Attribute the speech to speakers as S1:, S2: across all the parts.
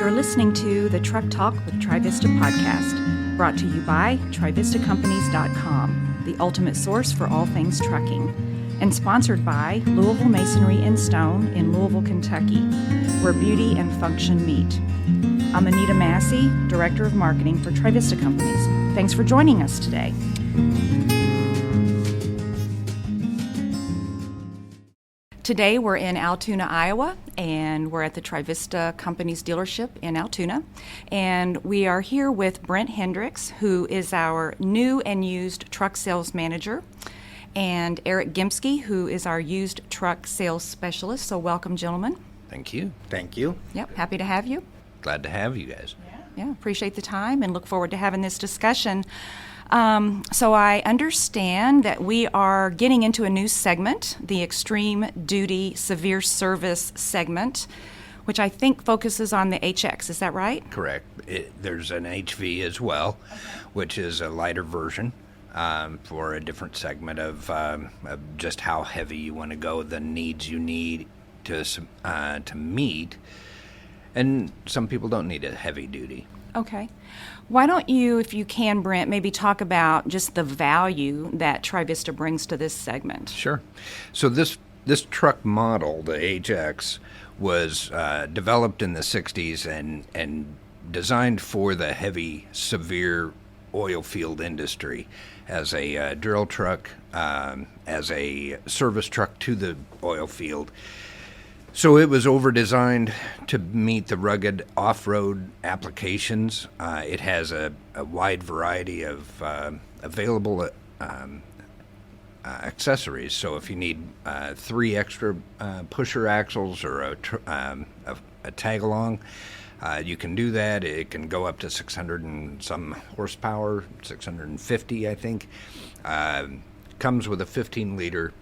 S1: You're listening to the Truck Talk with Trivista podcast, brought to you by TrivistaCompanies.com, the ultimate source for all things trucking, and sponsored by Louisville Masonry and Stone in Louisville, Kentucky, where beauty and function meet. I'm Anita Massey, Director of Marketing for Trivista Companies. Thanks for joining us today. Today we're in Altoona, Iowa, and we're at the Trivista Companies dealership in Altoona. And we are here with Brent Hendricks, who is our new and used truck sales manager, and Eric Gemski, who is our used truck sales specialist. So welcome, gentlemen.
S2: Thank you.
S3: Thank you.
S1: Yep, happy to have you.
S2: Glad to have you guys.
S1: Yeah, appreciate the time and look forward to having this discussion. So I understand that we are getting into a new segment, the Extreme Duty Severe Service segment, which I think focuses on the HX. Is that right?
S2: Correct. There's an HV as well, which is a lighter version for a different segment of just how heavy you want to go, the needs you need to meet. And some people don't need a heavy duty.
S1: Okay. Why don't you, if you can, Brent, maybe talk about just the value that Trivista brings to this segment?
S2: Sure. So this truck model, the HX, was developed in the 60s and designed for the heavy, severe oil field industry as a drill truck, as a service truck to the oil field. So it was over-designed to meet the rugged off-road applications. It has a wide variety of available accessories. So if you need 3 extra pusher axles or a tag-along, you can do that. It can go up to 600 and some horsepower, 650, I think. Comes with a 15-liter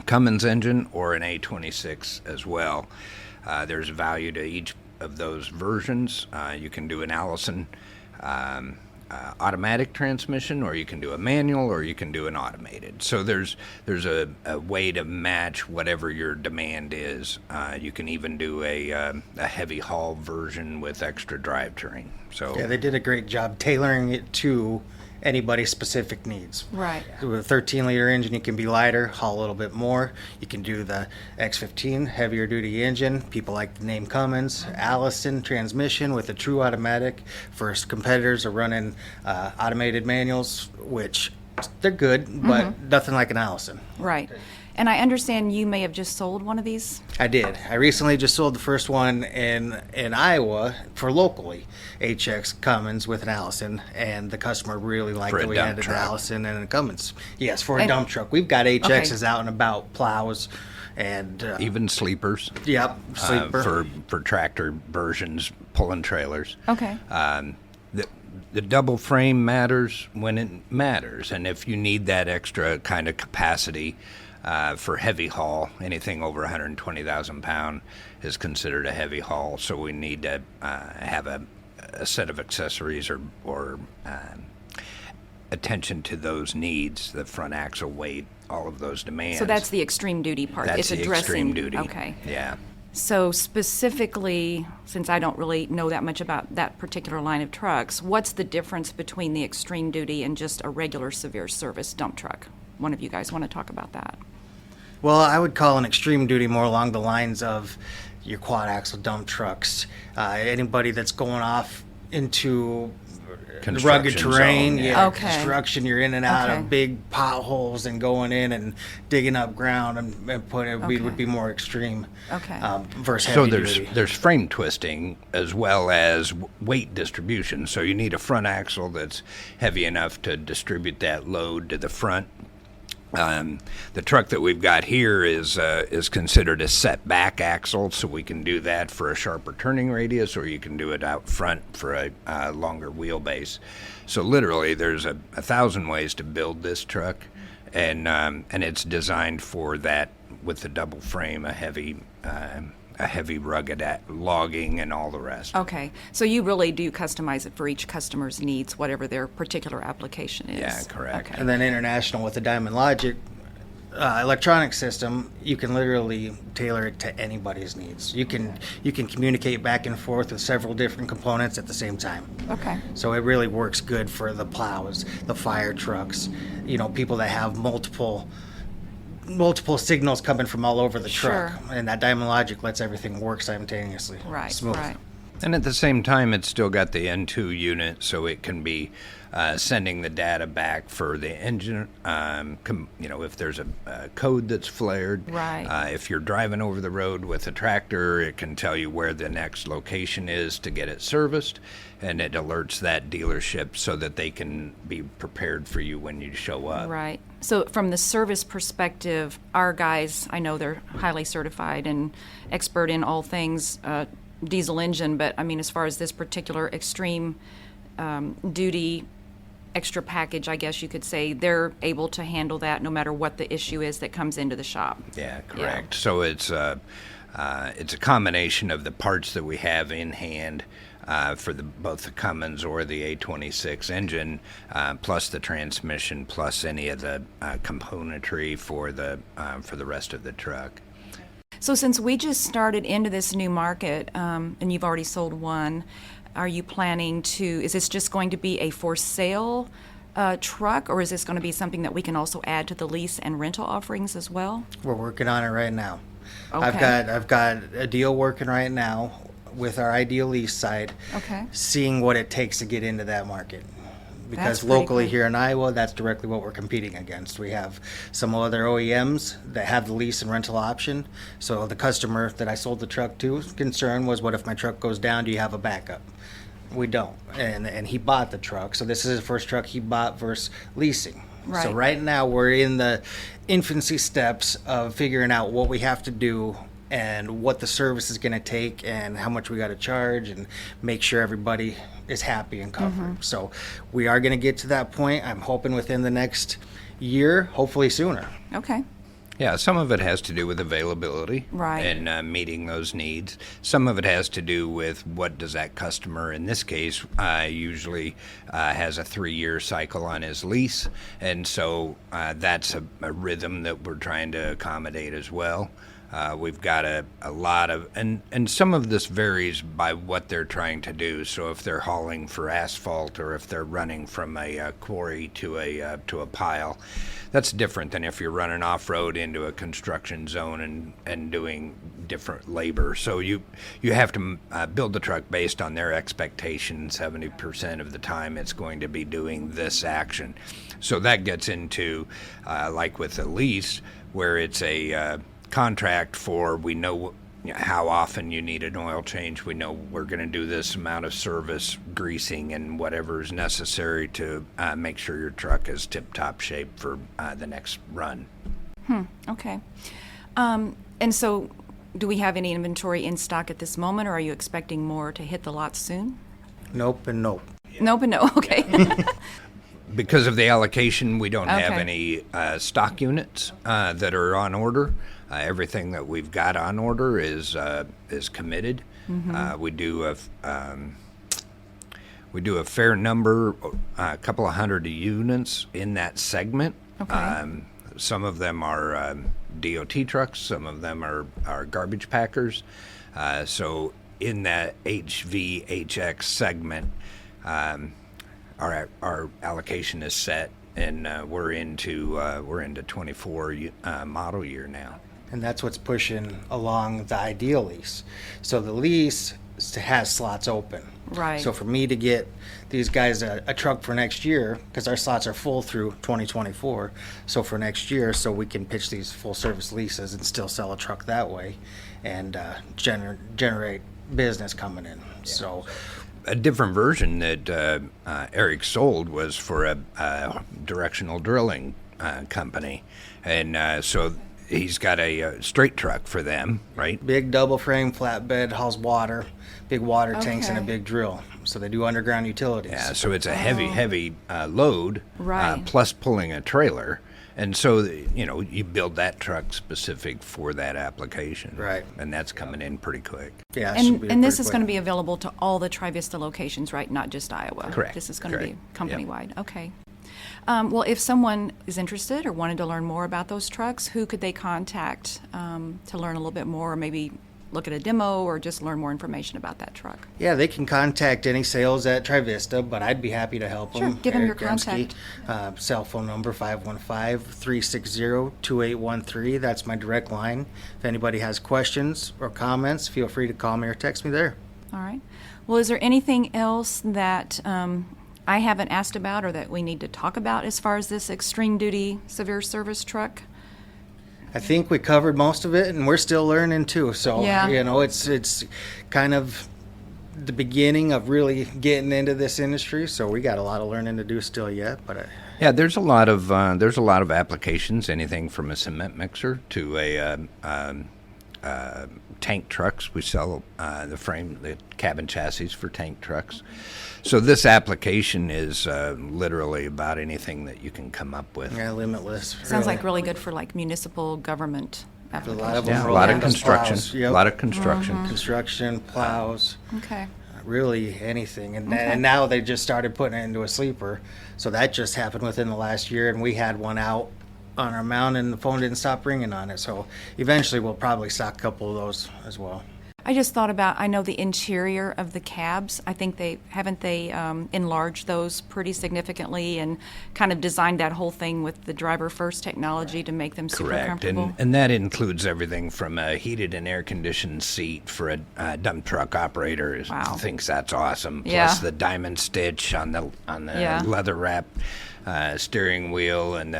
S2: Cummins engine or an A26 as well. There's value to each of those versions. You can do an Allison automatic transmission, or you can do a manual, or you can do an automated. So there's a way to match whatever your demand is. You can even do a heavy haul version with extra drivetrain. So
S3: yeah, they did a great job tailoring it to anybody's specific needs.
S1: Right.
S3: With a 13-liter engine, you can be lighter, haul a little bit more. You can do the X15, heavier duty engine. People like the name Cummins. Allison transmission with a true automatic. First competitors are running automated manuals, which they're good, but nothing like an Allison.
S1: Right. And I understand you may have just sold one of these?
S3: I did. I recently just sold the first one in Iowa for locally, HX Cummins with an Allison, and the customer really liked that we had an Allison and a Cummins. Yes, for a dump truck. We've got HXs out and about, plows, and
S2: even sleepers.
S3: Yep, sleeper.
S2: For tractor versions, pulling trailers.
S1: Okay.
S2: The double frame matters when it matters, and if you need that extra kind of capacity for heavy haul, anything over 120,000 pound is considered a heavy haul. So we need to have a set of accessories or attention to those needs, the front axle weight, all of those demands.
S1: So that's the extreme duty part.
S2: That's
S1: it's
S2: the
S1: addressing
S2: extreme duty.
S1: Okay.
S2: Yeah.
S1: So specifically, since I don't really know that much about that particular line of trucks, what's the difference between the extreme duty and just a regular severe service dump truck? One of you guys want to talk about that?
S3: Well, I would call an extreme duty more along the lines of your quad axle dump trucks. Anybody that's going off into rugged terrain, construction, you're in and out of big potholes and going in and digging up ground and would be more extreme.
S1: Okay.
S3: Versus heavy
S2: duty. There's frame twisting as well as weight distribution. So you need a front axle that's heavy enough to distribute that load to the front. The truck that we've got here is considered a set back axle, so we can do that for a sharper turning radius, or you can do it out front for a longer wheelbase. So literally, there's 1,000 ways to build this truck, and it's designed for that with the double frame, a heavy rugged logging and all the rest.
S1: Okay, so you really do customize it for each customer's needs, whatever their particular application is.
S2: Yeah, correct.
S1: Okay.
S3: And then international with the Diamond Logic, electronic system, you can literally tailor it to anybody's needs. You can communicate back and forth with several different components at the same time.
S1: Okay.
S3: So it really works good for the plows, the fire trucks, people that have multiple signals coming from all over the truck.
S1: Sure.
S3: And that Diamond Logic lets everything work simultaneously.
S1: Right,
S3: smooth.
S1: right.
S2: And at the same time, it's still got the N2 unit, so it can be sending the data back for the engine. If there's a code that's flared.
S1: Right.
S2: If you're driving over the road with a tractor, it can tell you where the next location is to get it serviced, and it alerts that dealership so that they can be prepared for you when you show up.
S1: Right. So from the service perspective, our guys, I know they're highly certified and expert in all things diesel engine, but I mean, as far as this particular extreme duty extra package, I guess you could say, they're able to handle that no matter what the issue is that comes into the shop.
S2: Yeah, correct. Yeah. So it's a combination of the parts that we have in hand for both the Cummins or the A26 engine, plus the transmission, plus any of the componentry for the rest of the truck.
S1: So since we just started into this new market, and you've already sold one, are you planning to, is this just going to be a for sale truck, or is this going to be something that we can also add to the lease and rental offerings as well?
S3: We're working on it right now.
S1: Okay.
S3: I've got a deal working right now with our Ideal Lease side,
S1: Okay.
S3: seeing what it takes to get into that market. Because
S1: That's pretty
S3: locally
S1: cool.
S3: here in Iowa, that's directly what we're competing against. We have some other OEMs that have the lease and rental option. So the customer that I sold the truck to, concern was, what if my truck goes down? Do you have a backup? We don't. And he bought the truck. So this is the first truck he bought versus leasing.
S1: Right.
S3: So right now we're in the infancy steps of figuring out what we have to do and what the service is going to take and how much we got to charge and make sure everybody is happy and covered.
S1: Mm-hmm.
S3: So we are going to get to that point. I'm hoping within the next year, hopefully sooner.
S1: Okay.
S2: Yeah, some of it has to do with availability,
S1: Right.
S2: and meeting those needs. Some of it has to do with what does that customer, in this case, usually has a 3-year cycle on his lease, and so that's a rhythm that we're trying to accommodate as well. We've got a lot of, and some of this varies by what they're trying to do. So if they're hauling for asphalt or if they're running from a quarry to a pile, that's different than if you're running off-road into a construction zone and doing different labor. So you have to build the truck based on their expectation. 70% of the time it's going to be doing this action. So that gets into, like with a lease, where it's a contract for, we know how often you need an oil change. We know we're going to do this amount of service, greasing, and whatever is necessary to make sure your truck is tip-top shape for the next run.
S1: Okay. And so do we have any inventory in stock at this moment, or are you expecting more to hit the lot soon?
S3: Nope and nope.
S1: Nope and no. Okay.
S2: Because of the allocation, we don't have
S1: Okay.
S2: any stock units that are on order. Everything that we've got on order is committed.
S1: Mm-hmm.
S2: We do a fair number, a couple of hundred units in that segment.
S1: Okay.
S2: Some of them are DOT trucks. Some of them are garbage packers. So in that HVHX segment, our allocation is set, and we're into 24 model year now.
S3: And that's what's pushing along the Ideal Lease. So the lease has slots open.
S1: Right.
S3: So for me to get these guys a truck for next year, because our slots are full through 2024, so for next year, so we can pitch these full service leases and still sell a truck that way and generate business coming in. Yeah. So
S2: a different version that Eric sold was for a directional drilling company, and so he's got a straight truck for them, right?
S3: Big double frame flatbed, hauls water, big water tanks, and a
S1: Okay.
S3: big drill. So they do underground utilities.
S2: Yeah, so it's a heavy load,
S1: Right.
S2: plus pulling a trailer. And so, you build that truck specific for that application.
S3: Right.
S2: And that's coming in pretty quick.
S3: Yeah, it should be
S1: And this
S3: pretty
S1: is
S3: quick.
S1: going to be available to all the Trivista locations, right? Not just Iowa.
S2: Correct.
S1: This is going to be
S2: Correct.
S1: company-wide. Okay. Well, if someone is interested or wanted to learn more about those trucks, who could they contact to learn a little bit more, or maybe look at a demo or just learn more information about that truck?
S3: Yeah, they can contact any sales at Trivista, but I'd be happy to help them.
S1: Sure, give them your
S3: Eric Gemski,
S1: contact.
S3: Cell phone number 515-360-2813. That's my direct line. If anybody has questions or comments, feel free to call me or text me there.
S1: All right. Well, is there anything else that I haven't asked about or that we need to talk about as far as this extreme duty severe service truck?
S3: I think we covered most of it, and we're still learning too. So,
S1: Yeah.
S3: It's kind of the beginning of really getting into this industry. So we got a lot of learning to do still yet. But
S2: Yeah, there's a lot of applications. Anything from a cement mixer to a tank trucks. We sell the cabin chassis for tank trucks. So this application is literally about anything that you can come up with.
S3: yeah, limitless.
S1: Sounds like really good for like municipal government
S3: a
S1: applications.
S3: lot of them
S2: Yeah, a
S3: roll
S2: lot of
S3: into
S2: construction.
S3: plows. Yep.
S2: A lot of construction.
S3: Construction, plows.
S1: Okay.
S3: Really anything. And,
S1: Okay.
S3: and now they just started putting it into a sleeper. So that just happened within the last year, and we had one out on our mount and the phone didn't stop ringing on it. So eventually we'll probably stock a couple of those as well.
S1: I just thought about, I know the interior of the cabs, I think they enlarged those pretty significantly and kind of designed that whole thing with the driver first technology to make them super
S2: Correct,
S1: comfortable.
S2: and that includes everything from a heated and air conditioned seat for a dump truck operator.
S1: Wow.
S2: Thinks that's awesome. Plus
S1: Yeah.
S2: the diamond stitch on the
S1: Yeah.
S2: leather wrap steering wheel, and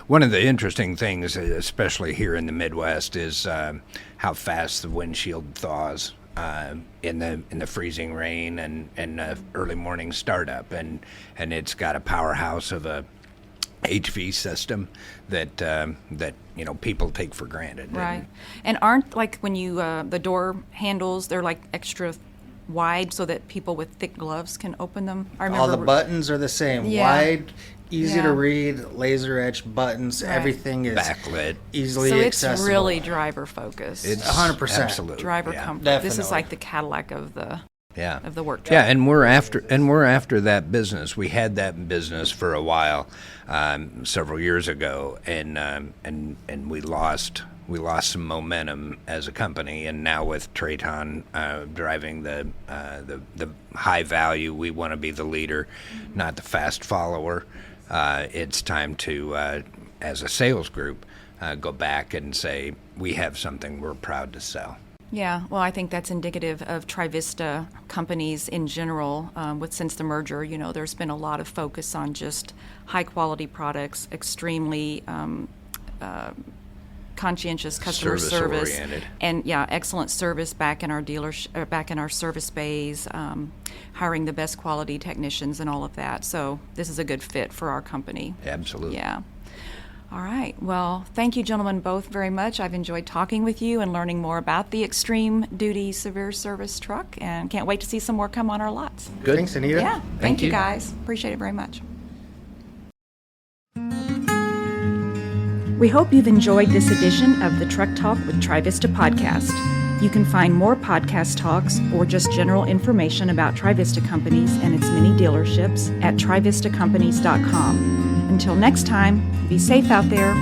S2: one of the interesting things, especially here in the Midwest, is how fast the windshield thaws in the freezing rain and early morning startup, and it's got a powerhouse of a HV system that people take for granted.
S1: Right. And aren't, like, when you, the door handles, they're like extra wide so that people with thick gloves can open them? I remember
S3: All the buttons are the same.
S1: Yeah.
S3: Wide, easy
S1: Yeah.
S3: to read, laser etched buttons.
S1: Right.
S3: Everything is
S2: Backlit.
S3: easily
S1: so it's
S3: accessible.
S1: really driver focused.
S2: It's
S3: 100%.
S2: absolute
S1: driver
S2: yeah.
S1: comfort. This is
S3: Definitely.
S1: like the Cadillac of the work truck.
S2: Yeah, and we're after that business. We had that business for a while, several years ago, and we lost some momentum as a company. And now with Traton driving the high value, we want to be the leader, not the fast follower. It's time to, as a sales group, go back and say we have something we're proud to sell.
S1: Yeah, well, I think that's indicative of Trivista companies in general. Since the merger, there's been a lot of focus on just high-quality products, extremely conscientious customer service,
S2: Service-oriented.
S1: and excellent service back in our back in our service bays, hiring the best quality technicians and all of that. So this is a good fit for our company.
S2: Absolutely.
S1: Yeah. All right. Well, thank you, gentlemen, both very much. I've enjoyed talking with you and learning more about the extreme duty severe service truck, and can't wait to see some more come on our lots.
S2: Good.
S3: Thanks, Anita.
S1: Yeah.
S2: Thank
S1: Thank you,
S2: you.
S1: guys. Appreciate it very much.
S4: We hope you've enjoyed this edition of the Truck Talk with Trivista podcast. You can find more podcast talks or just general information about Trivista Companies and its many dealerships at trivistacompanies.com. Until next time, be safe out there